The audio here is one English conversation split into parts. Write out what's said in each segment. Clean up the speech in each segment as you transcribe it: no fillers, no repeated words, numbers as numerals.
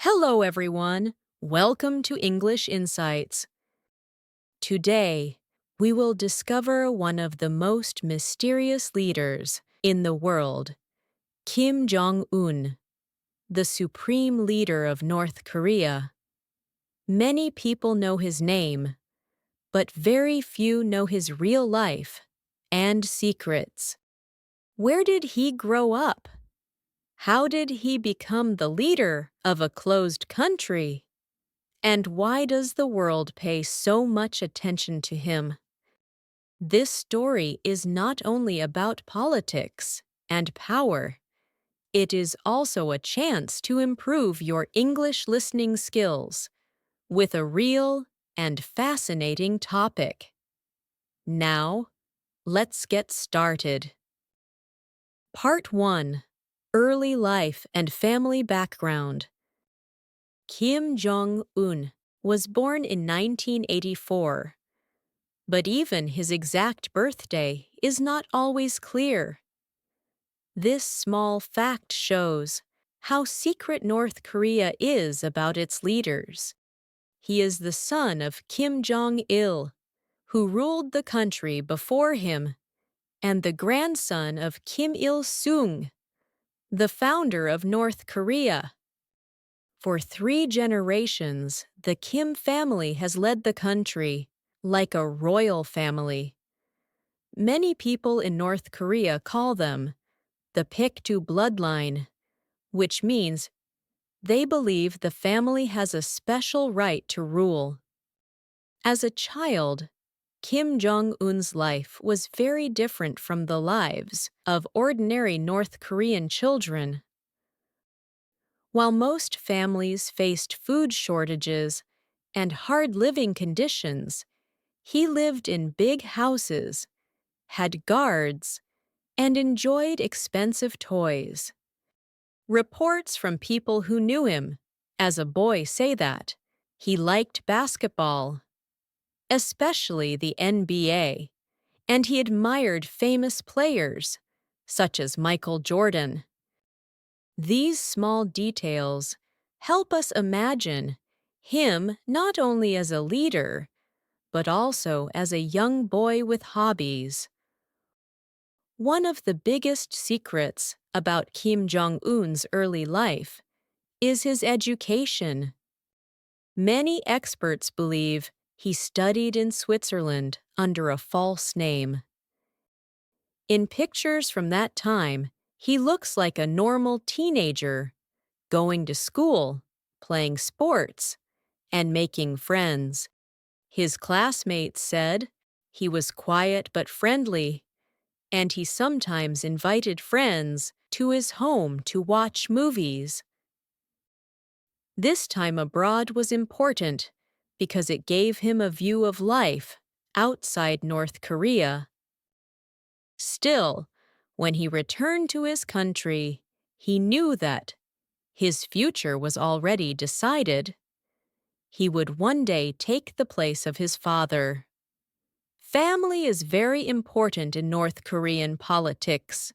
Hello, everyone. Welcome to English Insights. Today, we will discover one of the most mysterious leaders in the world, Kim Jong Un, the supreme leader of North Korea. Many people know his name, but very few know his real life and secrets. Where did he grow up? How did he become the leader of a closed country? And why does the world pay so much attention to him? This story is not only about politics and power, it is also a chance to improve your English listening skills with a real and fascinating topic. Now, let's get started. Part 1. Early Life and Family Background. Kim Jong Un was born in 1984, but even his exact birthday is not always clear. This small fact shows how secret North Korea is about its leaders. He is the son of Kim Jong Il, who ruled the country before him, and the grandson of Kim Il-sung, the founder of North Korea. For 3 generations, the Kim family has led the country, like a royal family. Many people in North Korea call them the Pictu bloodline, which means they believe the family has a special right to rule. As a child, Kim Jong-un's life was very different from the lives of ordinary North Korean children. While most families faced food shortages and hard living conditions, he lived in big houses, had guards, and enjoyed expensive toys. Reports from people who knew him as a boy say that he liked basketball, especially the NBA, and he admired famous players such as Michael Jordan. These small details help us imagine him not only as a leader, but also as a young boy with hobbies. One of the biggest secrets about Kim Jong-un's early life is his education. Many experts believe he studied in Switzerland under a false name. In pictures from that time, he looks like a normal teenager, going to school, playing sports, and making friends. His classmates said he was quiet but friendly, and he sometimes invited friends to his home to watch movies. This time abroad was important because it gave him a view of life outside North Korea. Still, when he returned to his country, he knew that his future was already decided. He would one day take the place of his father. Family is very important in North Korean politics.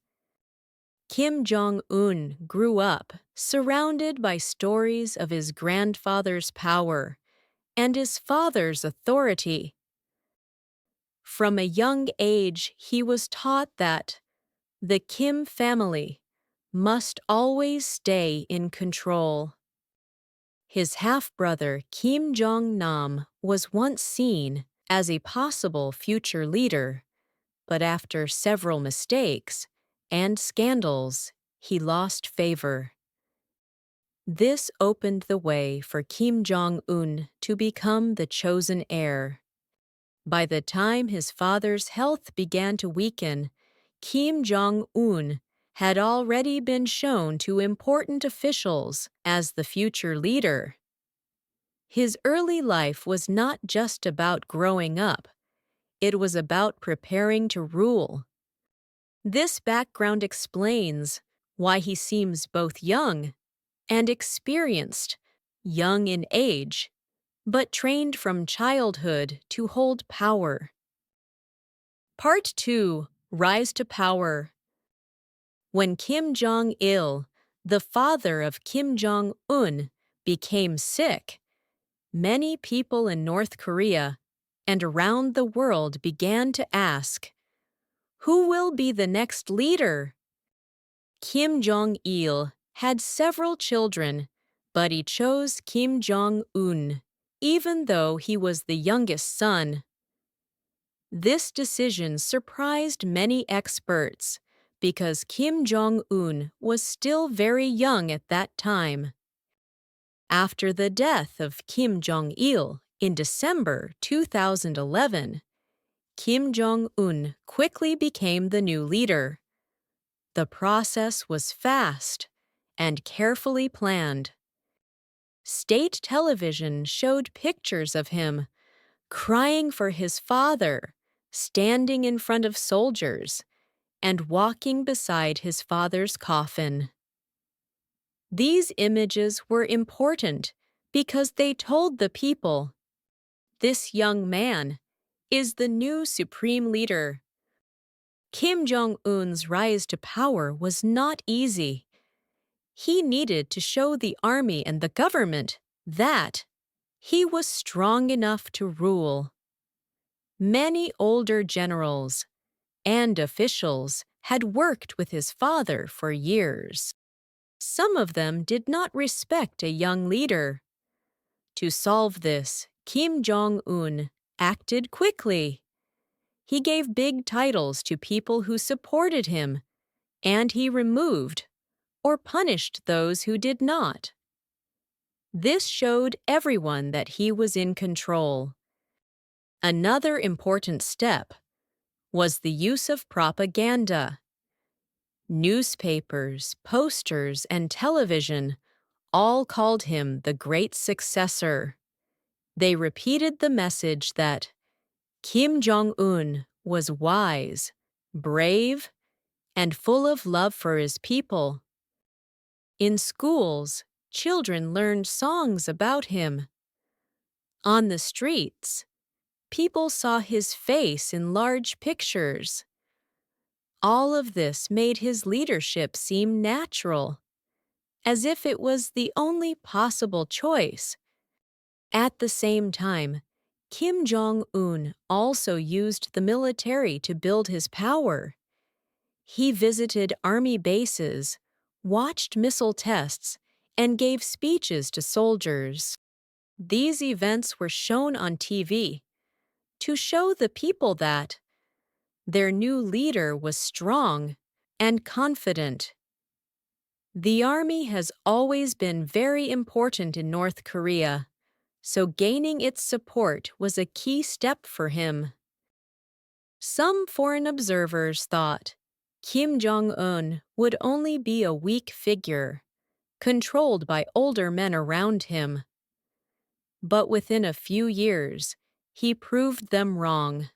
Kim Jong-un grew up surrounded by stories of his grandfather's power and his father's authority. From a young age, he was taught that the Kim family must always stay in control. His half-brother Kim Jong-nam was once seen as a possible future leader, but after several mistakes and scandals, he lost favor. This opened the way for Kim Jong-un to become the chosen heir. By the time his father's health began to weaken, Kim Jong-un had already been shown to important officials as the future leader. His early life was not just about growing up. It was about preparing to rule. This background explains why he seems both young and experienced, young in age, but trained from childhood to hold power. Part 2. Rise to Power. When Kim Jong-il, the father of Kim Jong-un, became sick, many people in North Korea and around the world began to ask, who will be the next leader? Kim Jong Il had several children, but he chose Kim Jong Un, even though he was the youngest son. This decision surprised many experts because Kim Jong Un was still very young at that time. After the death of Kim Jong Il in December 2011, Kim Jong Un quickly became the new leader. The process was fast and carefully planned. State television showed pictures of him crying for his father, standing in front of soldiers, and walking beside his father's coffin. These images were important because they told the people, this young man is the new supreme leader. Kim Jong-un's rise to power was not easy. He needed to show the army and the government that he was strong enough to rule. Many older generals and officials had worked with his father for years. Some of them did not respect a young leader. To solve this, Kim Jong-un acted quickly. He gave big titles to people who supported him, and he removed or punished those who did not. This showed everyone that he was in control. Another important step was the use of propaganda. Newspapers, posters, and television all called him the great successor. They repeated the message that Kim Jong-un was wise, brave, and full of love for his people. In schools, children learned songs about him. On the streets, people saw his face in large pictures. All of this made his leadership seem natural, as if it was the only possible choice. At the same time, Kim Jong-un also used the military to build his power. He visited army bases, watched missile tests, and gave speeches to soldiers. These events were shown on TV to show the people that their new leader was strong and confident. The army has always been very important in North Korea, so gaining its support was a key step for him. Some foreign observers thought Kim Jong-un would only be a weak figure, controlled by older men around him. But within a few years, he proved them wrong.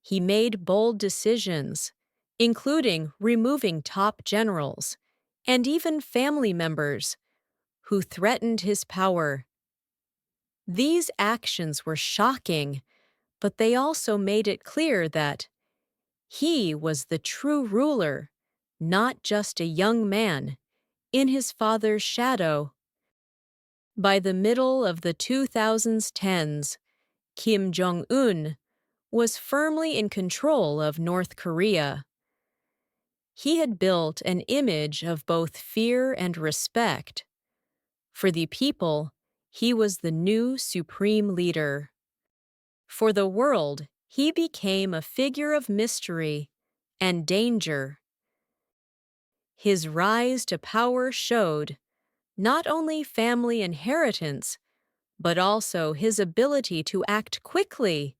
He made bold decisions, including removing top generals and even family members who threatened his power. These actions were shocking, but they also made it clear that he was the true ruler, not just a young man in his father's shadow. By the middle of the 2010s, Kim Jong-un was firmly in control of North Korea. He had built an image of both fear and respect. For the people, he was the new supreme leader. For the world, he became a figure of mystery and danger. His rise to power showed not only family inheritance, but also his ability to act quickly,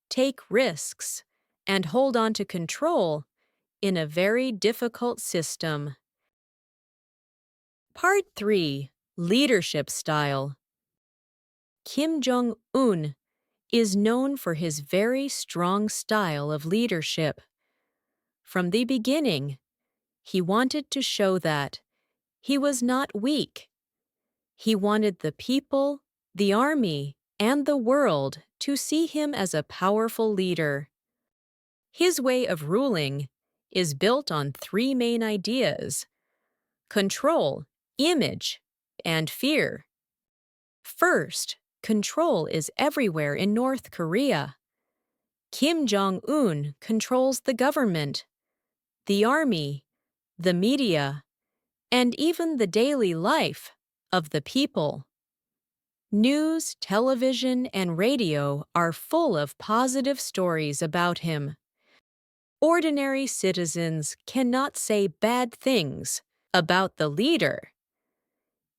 take risks, and hold on to control in a very difficult system. Part 3. Leadership Style. Kim Jong-un is known for his very strong style of leadership. From the beginning, he wanted to show that he was not weak. He wanted the people, the army, and the world to see him as a powerful leader. His way of ruling is built on three main ideas: control, image, and fear. First, control is everywhere in North Korea. Kim Jong Un controls the government, the army, the media, and even the daily life of the people. News, television, and radio are full of positive stories about him. Ordinary citizens cannot say bad things about the leader.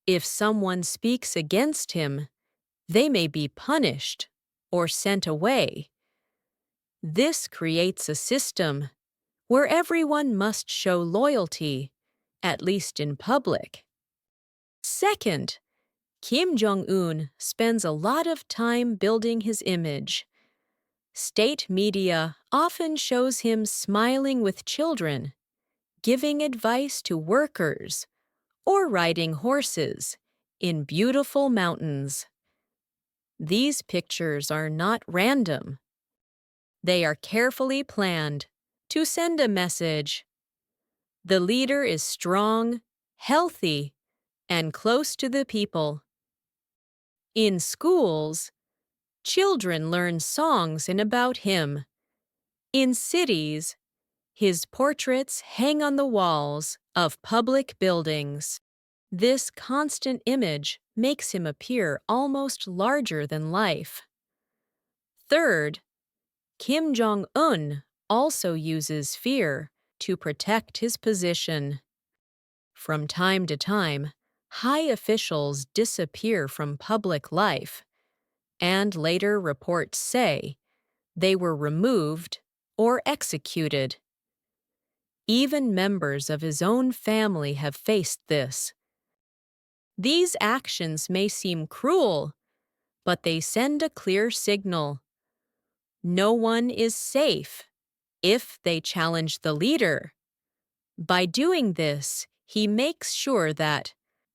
If someone speaks against him, they may be punished or sent away. This creates a system where everyone must show loyalty, at least in public. Second, Kim Jong Un spends a lot of time building his image. State media often shows him smiling with children, giving advice to workers, or riding horses in beautiful mountains. These pictures are not random. They are carefully planned to send a message. The leader is strong, healthy, and close to the people. In schools, children learn songs and about him. In cities, his portraits hang on the walls of public buildings. This constant image makes him appear almost larger than life. Third, Kim Jong Un also uses fear to protect his position. From time to time, high officials disappear from public life, and later reports say they were removed or executed. Even members of his own family have faced this. These actions may seem cruel, but they send a clear signal. No one is safe if they challenge the leader. By doing this, he makes sure that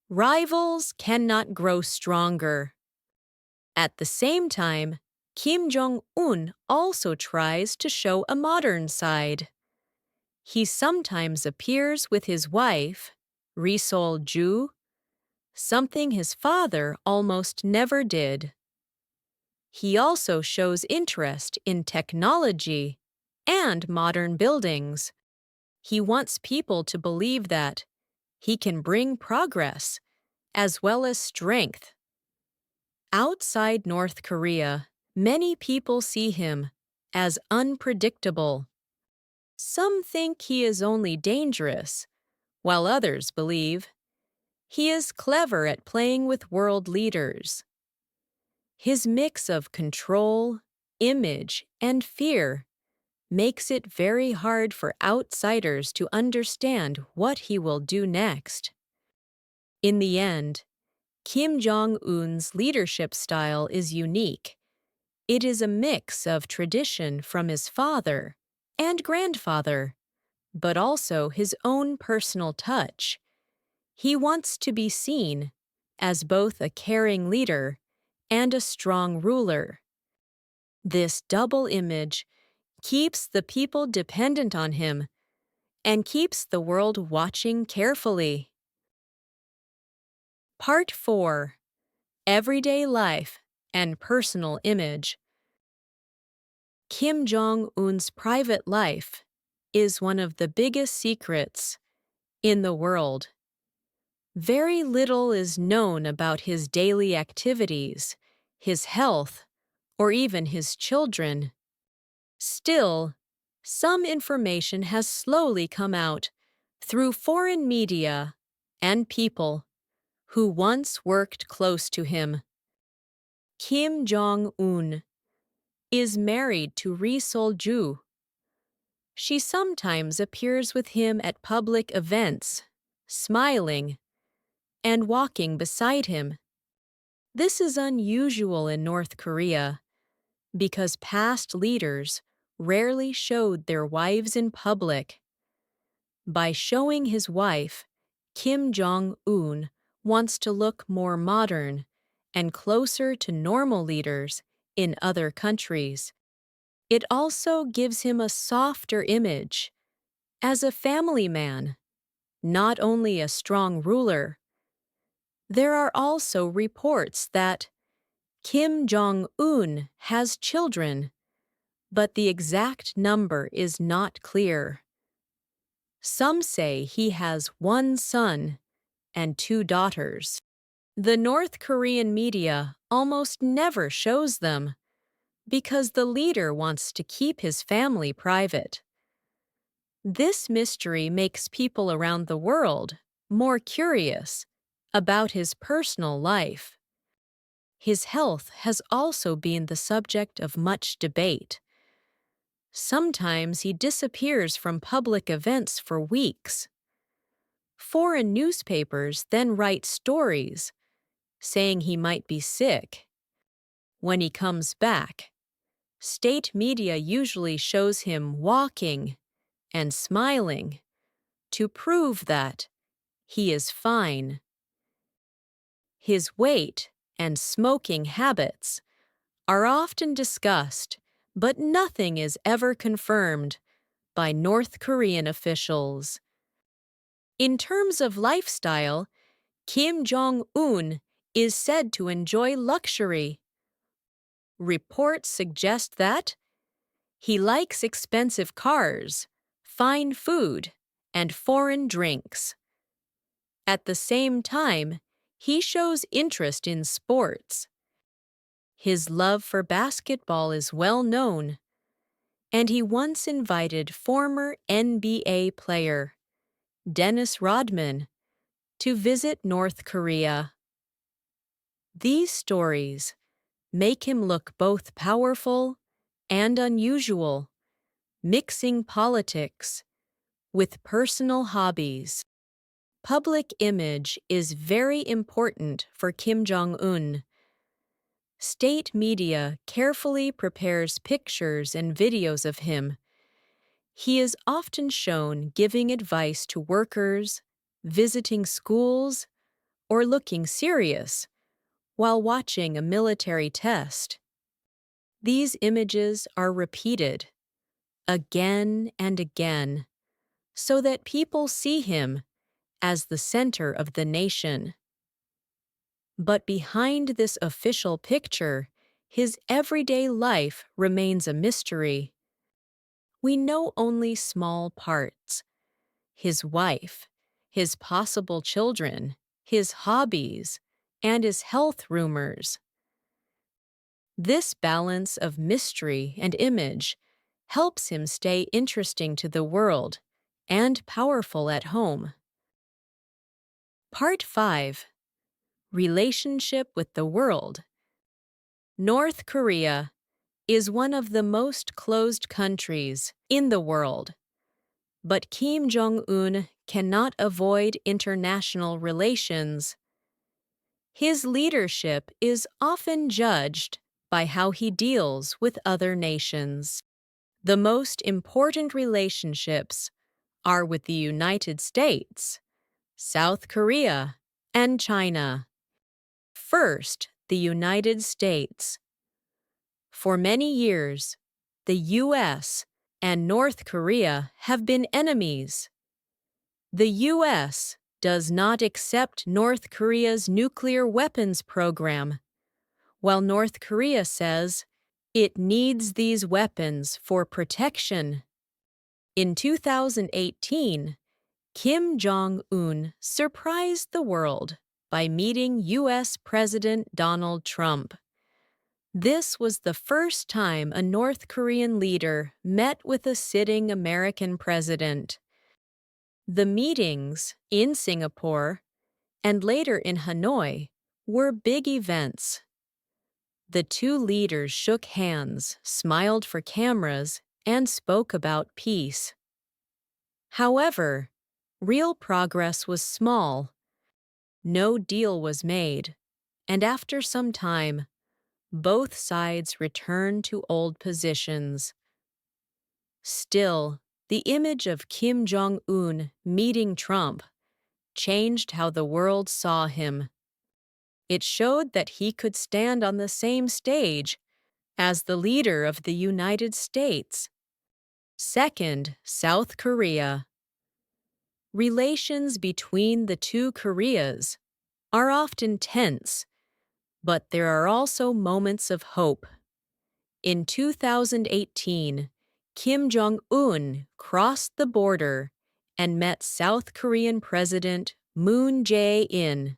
rivals cannot grow stronger. At the same time, Kim Jong Un also tries to show a modern side. He sometimes appears with his wife, Ri Sol-ju, something his father almost never did. He also shows interest in technology and modern buildings. He wants people to believe that he can bring progress as well as strength. Outside North Korea, many people see him as unpredictable. Some think he is only dangerous, while others believe he is clever at playing with world leaders. His mix of control, image, and fear makes it very hard for outsiders to understand what he will do next. In the end, Kim Jong-un's leadership style is unique. It is a mix of tradition from his father and grandfather, but also his own personal touch. He wants to be seen as both a caring leader and a strong ruler. This double image keeps the people dependent on him and keeps the world watching carefully. Part 4. Everyday Life and Personal Image. Kim Jong-un's private life is one of the biggest secrets in the world. Very little is known about his daily activities, his health, or even his children. Still, some information has slowly come out through foreign media and people who once worked close to him. Kim Jong-un is married to Ri Sol-ju. She sometimes appears with him at public events, smiling and walking beside him. This is unusual in North Korea because past leaders rarely showed their wives in public. By showing his wife, Kim Jong-un wants to look more modern and closer to normal leaders in other countries. It also gives him a softer image as a family man, not only a strong ruler. There are also reports that Kim Jong Un has children, but the exact number is not clear. Some say he has one son and two daughters. The North Korean media almost never shows them because the leader wants to keep his family private. This mystery makes people around the world more curious about his personal life. His health has also been the subject of much debate. Sometimes he disappears from public events for weeks. Foreign newspapers then write stories saying he might be sick. When he comes back, state media usually shows him walking and smiling to prove that he is fine. His weight and smoking habits are often discussed, but nothing is ever confirmed by North Korean officials. In terms of lifestyle, Kim Jong Un is said to enjoy luxury. Reports suggest that he likes expensive cars, fine food, and foreign drinks. At the same time, he shows interest in sports. His love for basketball is well known, and he once invited former NBA player Dennis Rodman to visit North Korea. These stories make him look both powerful and unusual, mixing politics with personal hobbies. Public image is very important for Kim Jong Un. State media carefully prepares pictures and videos of him. He is often shown giving advice to workers, visiting schools, or looking serious while watching a military test. These images are repeated again and again so that people see him as the center of the nation. But behind this official picture, his everyday life remains a mystery. We know only small parts: his wife, his possible children, his hobbies, and his health rumors. This balance of mystery and image helps him stay interesting to the world and powerful at home. Part 5. Relationship with the world. North Korea is one of the most closed countries in the world, but Kim Jong Un cannot avoid international relations. His leadership is often judged by how he deals with other nations. The most important relationships are with the United States, South Korea, and China. First, the United States. For many years, the U.S. and North Korea have been enemies. The U.S. does not accept North Korea's nuclear weapons program, while North Korea says it needs these weapons for protection. In 2018, Kim Jong Un surprised the world by meeting U.S. President Donald Trump. This was the first time a North Korean leader met with a sitting American president. The meetings in Singapore and later in Hanoi were big events. The two leaders shook hands, smiled for cameras, and spoke about peace. However, real progress was small. No deal was made, and after some time, both sides returned to old positions. Still, the image of Kim Jong Un meeting Trump changed how the world saw him. It showed that he could stand on the same stage as the leader of the United States. Second, South Korea. Relations between the two Koreas are often tense, but there are also moments of hope. In 2018, Kim Jong Un crossed the border and met South Korean President Moon Jae-in.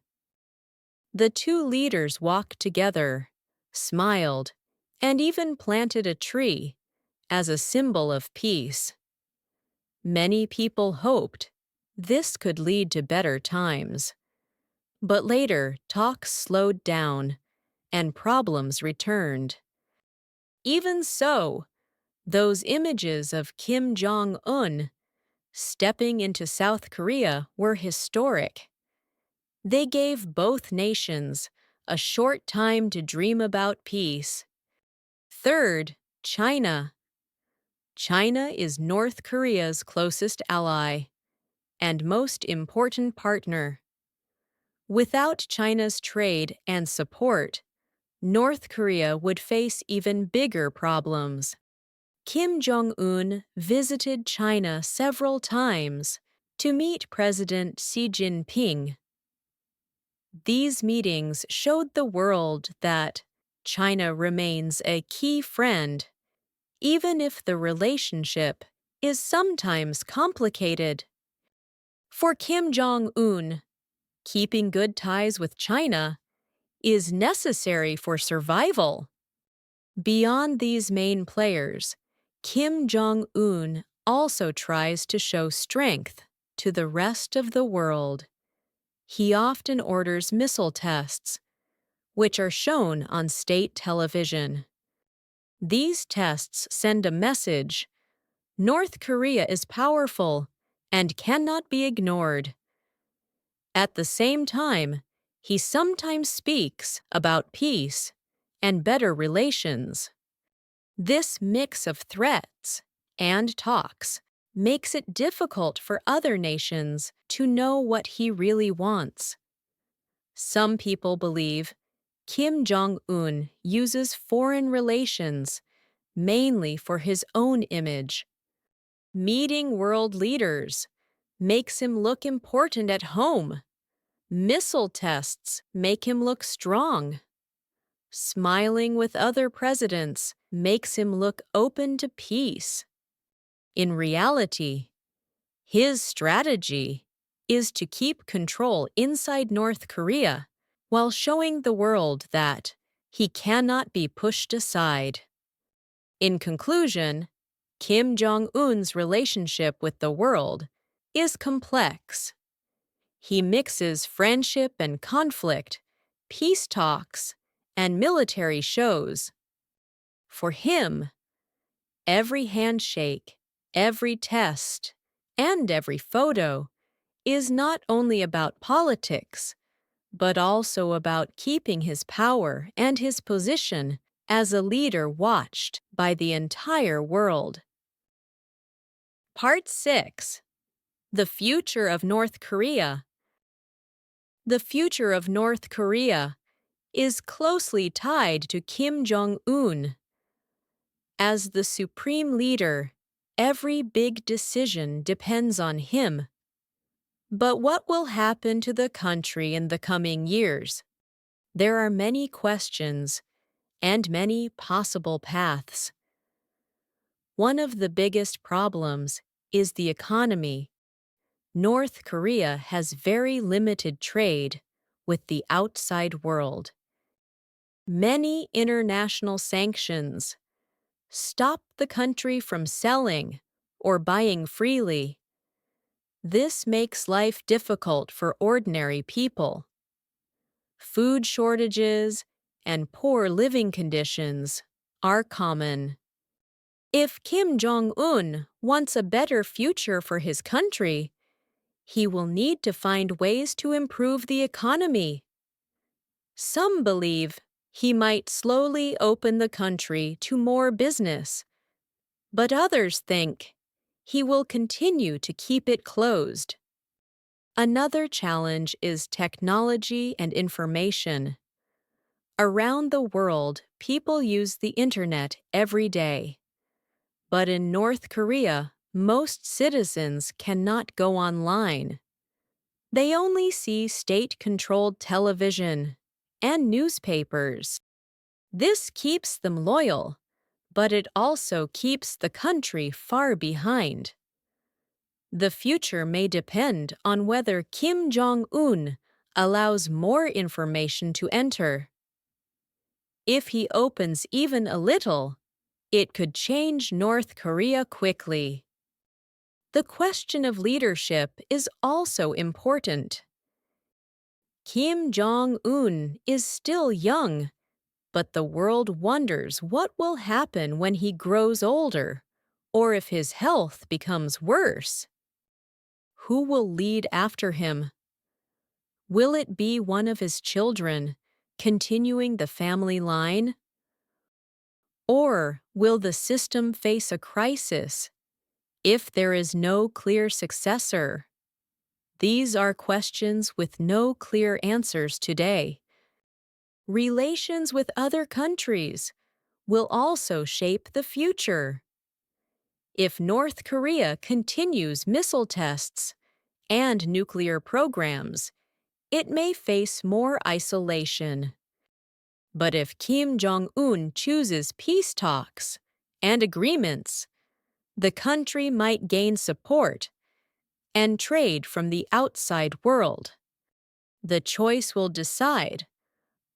The two leaders walked together, smiled, and even planted a tree as a symbol of peace. Many people hoped this could lead to better times. But later, talks slowed down and problems returned. Even so, those images of Kim Jong Un stepping into South Korea were historic. They gave both nations a short time to dream about peace. Third, China. China is North Korea's closest ally and most important partner. Without China's trade and support, North Korea would face even bigger problems. Kim Jong Un visited China several times to meet President Xi Jinping. These meetings showed the world that China remains a key friend, even if the relationship is sometimes complicated. For Kim Jong Un, keeping good ties with China is necessary for survival. Beyond these main players, Kim Jong Un also tries to show strength to the rest of the world. He often orders missile tests, which are shown on state television. These tests send a message: North Korea is powerful and cannot be ignored. At the same time, he sometimes speaks about peace and better relations. This mix of threats and talks makes it difficult for other nations to know what he really wants. Some people believe Kim Jong Un uses foreign relations mainly for his own image. Meeting world leaders makes him look important at home. Missile tests make him look strong. Smiling with other presidents makes him look open to peace. In reality, his strategy is to keep control inside North Korea while showing the world that he cannot be pushed aside. In conclusion, Kim Jong Un's relationship with the world is complex. He mixes friendship and conflict, peace talks, and military shows. For him, every handshake, every test, and every photo is not only about politics, but also about keeping his power and his position as a leader watched by the entire world. Part 6. The Future of North Korea. The future of North Korea is closely tied to Kim Jong Un. As the supreme leader, every big decision depends on him. But what will happen to the country in the coming years? There are many questions and many possible paths. One of the biggest problems is the economy. North Korea has very limited trade with the outside world. Many international sanctions stop the country from selling or buying freely. This makes life difficult for ordinary people. Food shortages and poor living conditions are common. If Kim Jong Un wants a better future for his country, he will need to find ways to improve the economy. Some believe he might slowly open the country to more business, but others think he will continue to keep it closed. Another challenge is technology and information. Around the world, people use the internet every day. But in North Korea, most citizens cannot go online. They only see state-controlled television and newspapers. This keeps them loyal, but it also keeps the country far behind. The future may depend on whether Kim Jong Un allows more information to enter. If he opens even a little, it could change North Korea quickly. The question of leadership is also important. Kim Jong Un is still young, but the world wonders what will happen when he grows older, or if his health becomes worse. Who will lead after him? Will it be one of his children, continuing the family line? Or will the system face a crisis if there is no clear successor? These are questions with no clear answers today. Relations with other countries will also shape the future. If North Korea continues missile tests and nuclear programs, it may face more isolation. But if Kim Jong Un chooses peace talks and agreements, the country might gain support and trade from the outside world. The choice will decide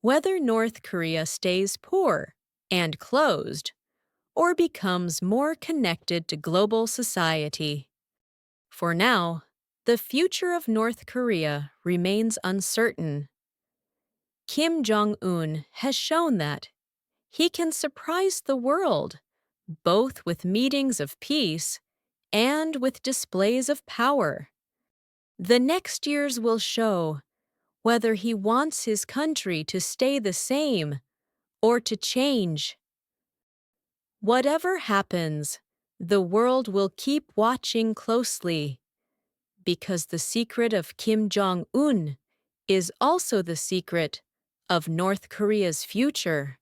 whether North Korea stays poor and closed or becomes more connected to global society. For now, the future of North Korea remains uncertain. Kim Jong Un has shown that he can surprise the world, both with meetings of peace and with displays of power. The next years will show whether he wants his country to stay the same or to change. Whatever happens, the world will keep watching closely, because the secret of Kim Jong Un is also the secret of North Korea's future.